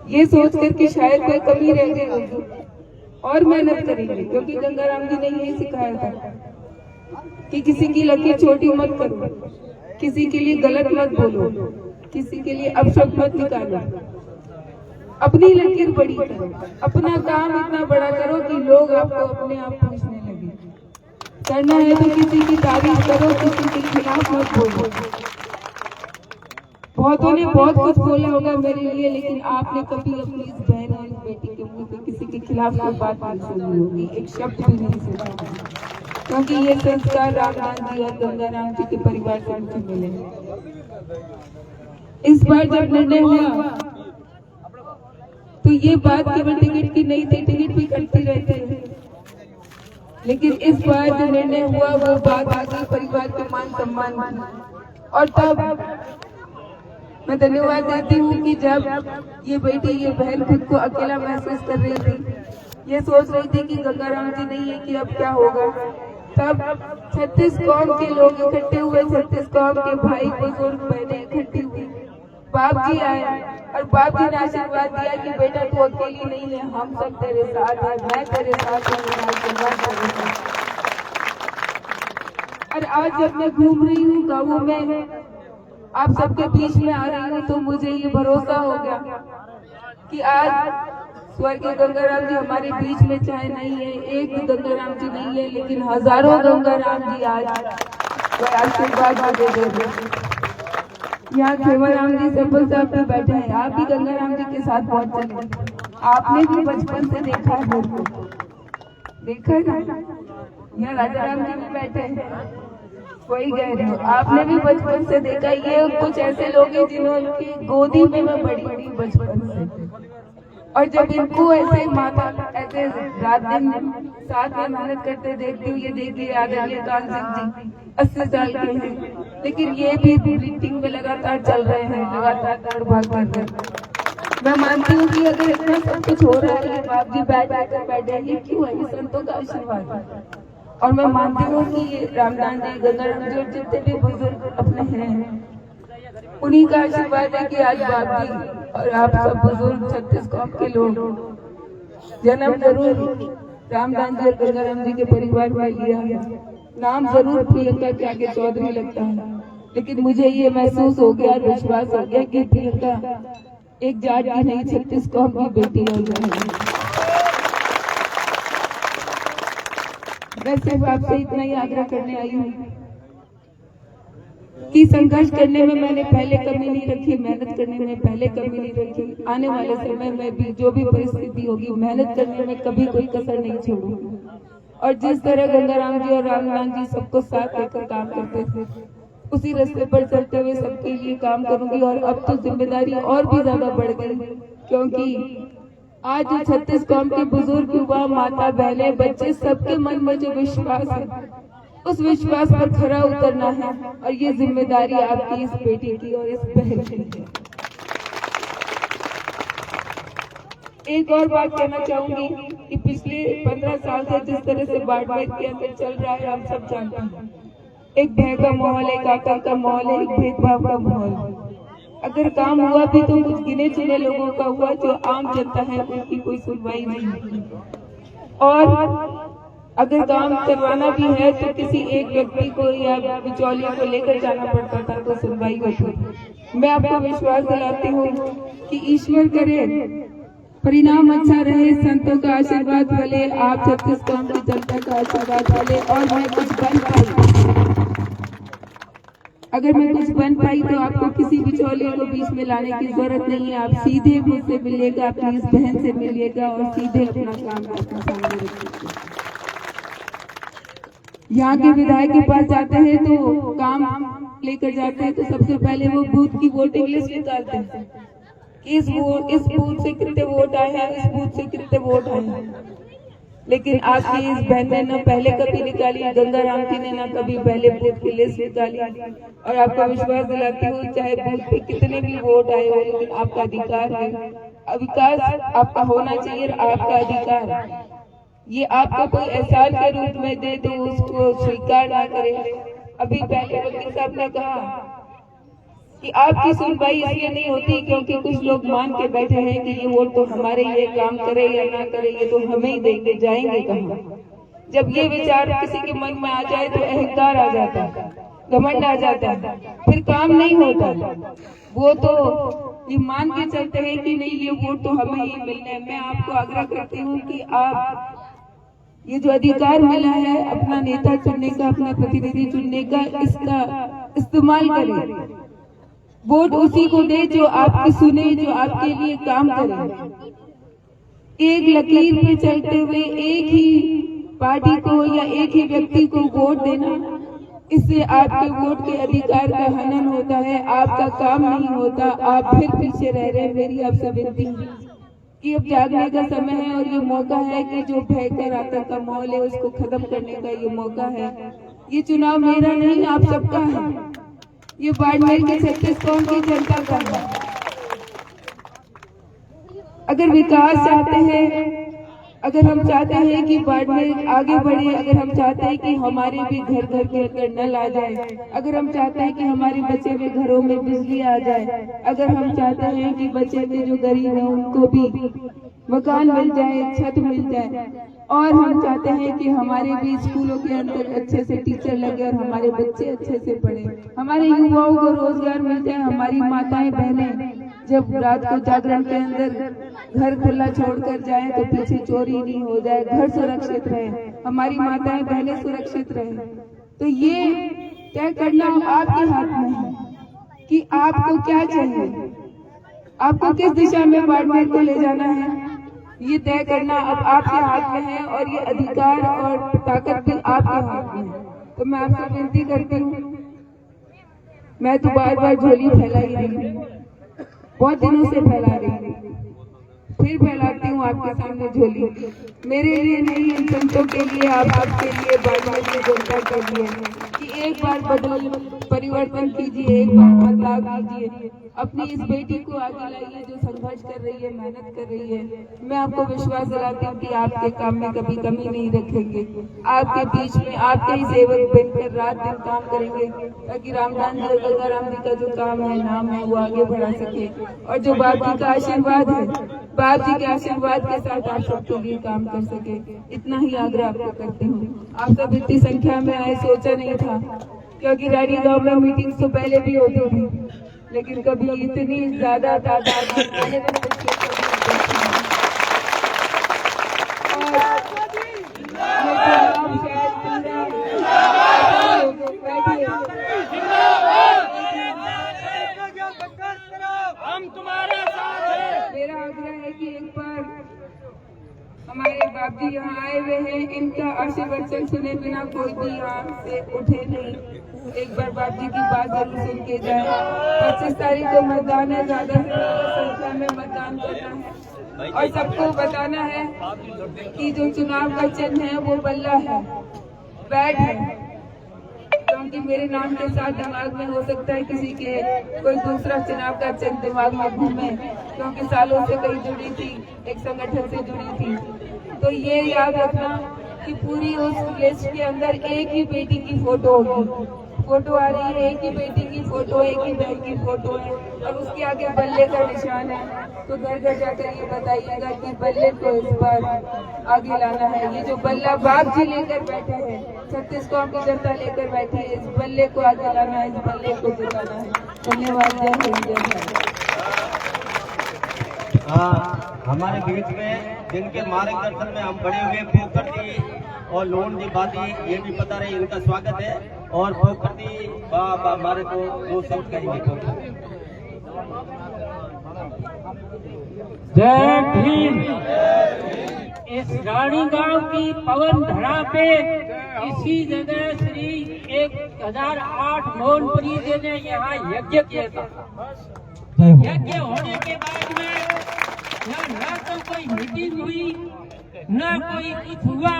ये सोच कर कि शायद कोई कमी रह गई होगी और मेहनत करेंगे, क्योंकि गंगाराम जी ने यही सिखाया था कि किसी की लकीर छोटी मत करो, किसी के लिए गलत मत बोलो, किसी के लिए अपशब्द मत निकालो, अपनी लकीर बड़ी करो, अपना काम इतना बड़ा करो कि लोग आपको अपने आप पूछने लगे। करना है तो किसी की तारीफ करो, किसी के खिलाफ मत बोलो। बहुतों ने बहुत कुछ बोला होगा मेरे लिए, लेकिन आपने कभी अपनी इस बहन और इस बेटी के मुंह से किसी के खिलाफ कोई बात नहीं सुनी होगी, एक शब्द भी नहीं सुना होगा, क्योंकि ये संस्कार रामनाथ जी और गंगाराम जी के परिवार से मुझे मिले। इस बार जब निर्णय हुआ तो ये बात केवल टिकट की नहीं थी, टिकट भी कटती रहती है, लेकिन इस बार जो निर्णय हुआ वो बात आ गई परिवार के मान सम्मान की। और तब मैं धन्यवाद देती हूँ कि जब ये बेटी, ये बहन खुद को अकेला महसूस कर रही थी, ये सोच रही थी कि गंगाराम जी नहीं है कि अब क्या होगा, तब 36 कौम के लोग इकट्ठे हुए, 36 कौम के भाई बुजुर्ग बहनें इकट्ठी हुई, बाप जी आए और बाप जी ने आशीर्वाद दिया कि बेटा तू अकेली नहीं है, हम सब तेरे साथ हैं, मैं तेरे साथ हूँ। और आज जब मैं घूम रही हूँ गाँवों में, आप सबके बीच में आ रही हूँ, तो मुझे ये भरोसा हो गया कि आज स्वर्गीय गंगाराम जी हमारे बीच में चाहे नहीं है, एक भी गंगाराम जी नहीं है, लेकिन हजारों गंगाराम जी आज आशीर्वाद दे रहे। यहाँ खेमाराम जी सफल साहब पे बैठे हैं, आप भी गंगाराम जी के साथ बहुत चले, आपने भी बचपन से देखा है, देखा है ना। यहाँ राजाराम जी भी बैठे हैं, वही कह रही हूँ, आपने भी बचपन से देखा। ये कुछ ऐसे लोग हैं जिन्होंने गोदी में मैं बड़ी बचपन से, और जब इनको ऐसे माता ऐसे रात दिन साथ में मेहनत करते देखती हूँ, ये देखिए आदरणीय कान सिंह जी 80 साल के हैं, लेकिन ये भी मीटिंग में लगातार चल रहे हैं, लगातार दौड़ भाग कर रहे हैं। मैं मानती हूँ कि अगर इतना सब कुछ हो रहा है, बाप जी बैठे, ये क्यों है? ये संतों का आशीर्वाद है। और मैं मानती हूँ कि रामदान जी, गंगाराम जी और जितने भी बुजुर्ग अपने हैं, उन्हीं का आशीर्वाद है कि आज बाप जी और आप सब बुजुर्ग 36 कौम के लोग जन्म जरूर रामदान जी और गंगाराम जी के परिवार में लिया है, नाम जरूर प्रियंका के आगे चौधरी लगता है, लेकिन मुझे ये महसूस हो गया, विश्वास हो गया कि प्रियंका एक जाट की नहीं, 36 कौम की बेटी हो जाएगी। मैं सिर्फ आपसे इतना ही आग्रह करने आई हूँ कि संघर्ष करने में मैंने पहले कमी नहीं रखी, मेहनत करने में पहले कमी नहीं रखी। आने वाले समय में भी जो भी परिस्थिति होगी, मेहनत करने में कभी कोई कसर नहीं छोड़ूंगी। और जिस तरह गंगाराम जी और रामनाथ जी सबको साथ लेकर काम करते थे, उसी रास्ते पर चलते हुए सबके लिए काम करूंगी। और अब तो जिम्मेदारी और भी ज्यादा बढ़ गई, क्योंकि आज जो 36 कौम के बुजुर्ग, युवा, माता, बहने, बच्चे, सबके मन में जो विश्वास है, उस विश्वास पर खरा उतरना है। और ये जिम्मेदारी आपकी, इस बेटी की और इस बहन की है। एक और बात कहना चाहूंगी कि पिछले 15 साल से जिस तरह से बाड़मेर के अंदर चल रहा है, हम सब जानते हैं, एक भय का माहौल है, एक आतंक का माहौल है, एक भेदभाव का माहौल। अगर काम हुआ भी तो कुछ गिने चुने लोगों का हुआ, जो आम जनता है उनकी कोई सुनवाई नहीं होती। और अगर काम करवाना भी है तो किसी एक व्यक्ति को या बिचौलिया को लेकर जाना पड़ता था तो सुनवाई होती। मैं आपको विश्वास दिलाती हूँ कि ईश्वर करे परिणाम अच्छा रहे, संतों का आशीर्वाद मिले, आप 36 कौम की जनता का आशीर्वाद मिले, और मैं कुछ बन पाई। अगर मैं कुछ बन पाई तो आपको किसी बिचौलिए को बीच में लाने की जरूरत नहीं है। आप सीधे मुझसे मिलिएगा, अपनी इस बहन से मिलिएगा और सीधे अपना काम अपने सामने रखिएगा। यहाँ के विधायक के पास जाते हैं तो काम लेकर जाते हैं तो सबसे पहले वो बूथ की वोटिंग लिस्ट निकालते हैं, इस बूथ से कितने वोट आए हैं, इस बूथ से कितने वोट आए हैं। लेकिन आपकी इस बहन ने न पहले कभी निकाली, गंगाराम जी ने न कभी पहले बूथ की लिस्ट निकाली। और आपको विश्वास दिलाती हूँ, चाहे बूथ पे कितने भी वोट आए हो, लेकिन आपका अधिकार है, विकास आपका होना चाहिए, आपका अधिकार है। ये आपको कोई एहसान के रूप में दे तो उसको स्वीकार ना करे। अभी पहले वकील साहब ने कहा कि आपकी सुनवाई इसलिए नहीं होती क्योंकि कुछ लोग मान के बैठे हैं कि ये वोट तो हमारे, ये काम करे या ना करे ये तो हमें ही देंगे, जाएंगे कहाँ। जब ये विचार किसी के मन में आ जाए तो अहंकार आ जाता है, घमंड आ जाता है, फिर काम नहीं होता। वो तो ये मान के चलते हैं कि नहीं ये वोट तो हमें ही मिलना है। मैं आपको आग्रह करती हूँ कि आप ये जो अधिकार मिला है अपना नेता चुनने का, अपना प्रतिनिधि चुनने का, इसका इस्तेमाल करें। वोट उसी को दे जो आपकी सुने, जो आपके लिए काम करे। एक लकीर पे चलते हुए एक ही पार्टी को या एक ही व्यक्ति को वोट देना, इससे आपके वोट के अधिकार का हनन होता है, आपका काम नहीं होता, आप फिर पीछे रह रहे हैं। मेरी आपसे विनती कि अब जागने का समय है और ये मौका है कि जो भयंकर आतंक का माहौल है उसको खत्म करने का ये मौका है। ये चुनाव मेरा नहीं, आप सबका है। ये बाड़मेर के 36 गांव की जनता का है। अगर विकास चाहते हैं, अगर हम चाहते हैं कि बाड़मेर आगे बढ़े, अगर हम चाहते हैं कि हमारे भी घर घर के अंदर नल आ जाए, अगर हम चाहते हैं कि हमारे बचे हुए घरों में बिजली आ जाए, अगर हम चाहते हैं कि बचे हुए जो गरीब हैं उनको भी मकान मिल जाए, छत मिल जाए, और हम चाहते हैं कि हमारे भी स्कूलों के अंदर अच्छे से टीचर लगे और हमारे बच्चे अच्छे से पढ़े, हमारे युवाओं को रोजगार मिल जाए, हमारी माताएं बहनें जब रात को जागरण के अंदर घर खुला छोड़कर जाए तो पीछे चोरी नहीं हो जाए, घर सुरक्षित रहे, हमारी माताएं बहनें सुरक्षित रहे। तो ये तय करना आपके हाथ में है कि आपको क्या चाहिए, आपको किस दिशा में बाड़मेर को ले जाना है, ये तय करना अब आपके हाथ में है और ये अधिकार और ताकत भी आपके हाथ में है। तो मैं आपसे विनती करती हूँ, मैं तो बार बार झोली फैला ही रही हूँ, बहुत दिनों से फैला रही हूँ, फिर फैलाती हूँ आपके सामने झोली। मेरे लिए नहीं, इन संतों के लिए, आप सबके लिए, बाड़मेर की जनता के लिए कि एक बार बदल परिवर्तन कीजिए, एक बार बदलाव कीजिए, अपनी इस बेटी को आगे लाइए जो संघर्ष कर रही है, मेहनत कर रही है। मैं आपको विश्वास दिलाती हूँ कि आपके काम में कभी कमी नहीं रखेंगे, आपके बीच में आपके ही सेवक बनकर रात दिन काम करेंगे ताकि रामदान जी और गंगाराम जी का जो काम है, नाम है, वो आगे बढ़ा सके। और जो बाप जी का आशीर्वाद है, बाप जी के आशीर्वाद के साथ आप सबके लिए काम कर सके, इतना ही आग्रह आपको करती हूँ। आप सब इतनी संख्या में आए सोचा नहीं था, क्योंकि रानी गांव में मीटिंग तो पहले भी होती थी, लेकिन कभी इतनी ज्यादा तादाद में आने में हम तुम्हारे साथ हैं। मेरा आग्रह है कि एक बार हमारे बाप जी यहाँ आए हुए हैं, इनका आशीर्वचन सुने बिना कोई भी यहाँ से उठे नहीं। एक बार बाप जी की बात जरूर सुन के जाए। 25 तारीख को मतदान है, ज्यादा से ज्यादा संख्या में मतदान करना है और सबको बताना है कि जो चुनाव का चिन्ह है वो बल्ला है, बैट है। क्योंकि मेरे नाम के साथ दिमाग में हो सकता है किसी के कोई दूसरा चुनाव का चिन्ह दिमाग में घूमे, क्योंकि सालों से कहीं जुड़ी थी, एक संगठन से जुड़ी थी। तो ये याद रखना कि पूरी उस लिस्ट के अंदर एक ही बेटी की फोटो होगी, फोटो आ रही है, एक ही बेटी की फोटो, एक ही बहन की फोटो है और उसके आगे बल्ले का निशान है। तो घर घर जाकर ये बताइएगा कि बल्ले को इस बार आगे लाना है। ये जो बल्ला बाप जी लेकर बैठे हैं, 36 गांव की जनता लेकर बैठी है, इस बल्ले को आगे लाना है, इस बल्ले को जिताना है। धन्यवाद। जय हिंद, जय भारत। हमारे बीच में जिनके मार्गदर्शन में हम बड़े हुए पोखर जी और लोन जी बाती ये भी बता रहे, इनका स्वागत है। और पोखर जी हमारे को दो शब्द कहेंगे। जय भीम। इस रानी गांव की पवन धरा पे इसी जगह श्री 1008 मौनपुरी जी ने यहाँ यज्ञ किया था। यज्ञ होने के बाद में यहाँ न तो कोई मीटिंग हुई, न कोई कुछ हुआ।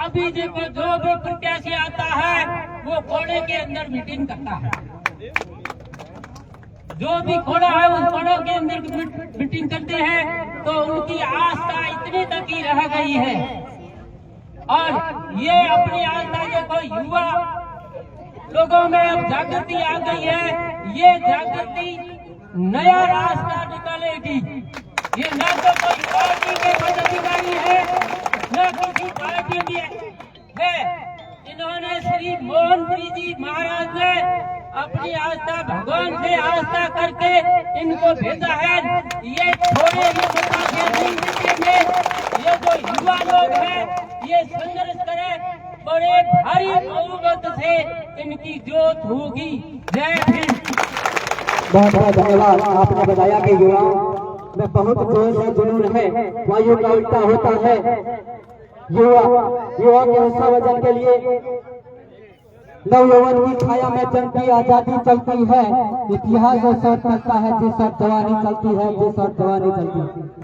अभी देखो जो भी प्रत्याशी आता है वो कोड़े के अंदर मीटिंग करता है, जो भी कोड़ा है उस कोड़ों के अंदर मीटिंग करते हैं। तो उनकी आस्था इतनी तक ही रह गई है। और ये अपनी आस्था जो कोई युवा लोगों में अब जागृति आ गई है। ये जागृति नया रास्ता निकालेगी। ये न तो कोई पार्टी के पदाधिकारी है, न किसी पार्टी के है। इन्होंने श्री मोहनपुरी जी महाराज ने अपनी आस्था भगवान से आस्था करके इनको भेजा है। ये छोड़े ही बताते जिंदगी में ये जो युवा लोग हैं ये संघर्ष करें, बड़े भारी बहुमत से इनकी जोत होगी। जय हिंद। बहुत बहुत धन्यवाद। आपने बताया कि युवाओं में बहुत जोश है, जुनून है, वायु का उल्टा होता है। युवा के उत्साहवर्धन के लिए नवयौवन की छाया में जंग की आजादी चलती है। इतिहास और सर्द करता है जिस और जवानी चलती है, जिस और जवानी चलती है।